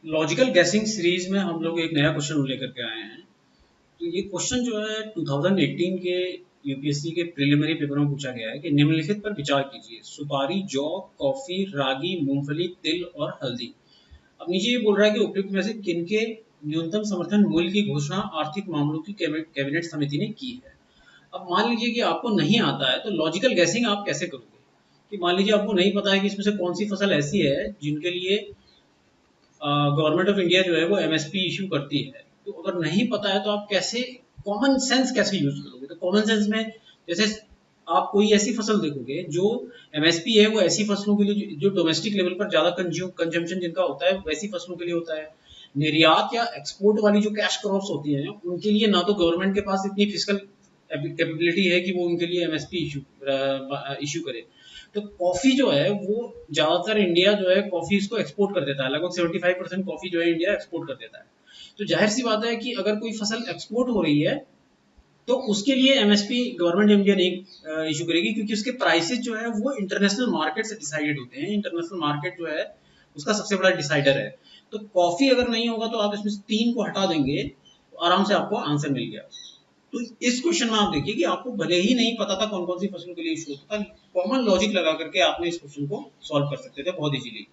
Logical guessing series में हम लोग एक नया क्वेश्चन लेकर के आए हैं। तो ये क्वेश्चन जो है 2018 के यूपीएससी के प्रिलिमिनरी पेपर में पूछा गया है कि निम्नलिखित पर विचार कीजिए: सुपारी, जौ, कॉफी, रागी, मूंगफली, तिल और हल्दी। अब नीचे ये बोल रहा है कि उपयुक्त में से किनके न्यूनतम समर्थन मूल्य की घोषणा आर्थिक मामलों की कैबिनेट समिति ने की है। अब मान लीजिए कि आपको नहीं आता है, तो लॉजिकल गैसिंग आप कैसे करोगे? कि मान लीजिए आपको नहीं पता है कि इसमें से कौन सी फसल ऐसी है जिनके लिए गवर्नमेंट ऑफ इंडिया जो है वो एमएसपी इशू करती है। तो अगर नहीं पता है तो आप कैसे कॉमन सेंस कैसे यूज करोगे? तो कॉमन सेंस में जैसे आप कोई ऐसी फसल देखोगे जो एमएसपी है, वो ऐसी फसलों के लिए जो डोमेस्टिक लेवल पर ज्यादा कंजम्पशन जिनका होता है वैसी फसलों के लिए होता है। निर्यात या एक्सपोर्ट वाली जो कैश क्रॉप्स होती हैं उनके लिए ना तो गवर्नमेंट के पास इतनी फिजिकल कैपेबिलिटी है कि वो उनके लिए एमएसपी इशू करे। तो कॉफी जो है वो ज्यादातर इंडिया जो है कॉफी इसको एक्सपोर्ट कर देता है, लगभग 75% कॉफी जो है इंडिया एक्सपोर्ट कर देता है। तो जाहिर सी बात है कि अगर कोई फसल एक्सपोर्ट हो रही है तो उसके लिए एमएसपी गवर्नमेंट इंडिया नहीं इशू करेगी, क्योंकि उसके प्राइसेस जो है वो इंटरनेशनल मार्केट से डिसाइडेड होते हैं। इंटरनेशनल मार्केट जो है उसका सबसे बड़ा डिसाइडर है। तो कॉफी अगर नहीं होगा तो आप इसमें से 3 को हटा देंगे तो आराम से आपको आंसर मिल गया। तो इस क्वेश्चन में आप देखिए कि आपको भले ही नहीं पता था कौन कौन सी फसलों के लिए इशू होता था, कॉमन लॉजिक लगा करके आपने इस क्वेश्चन को सॉल्व कर सकते थे बहुत इजीली।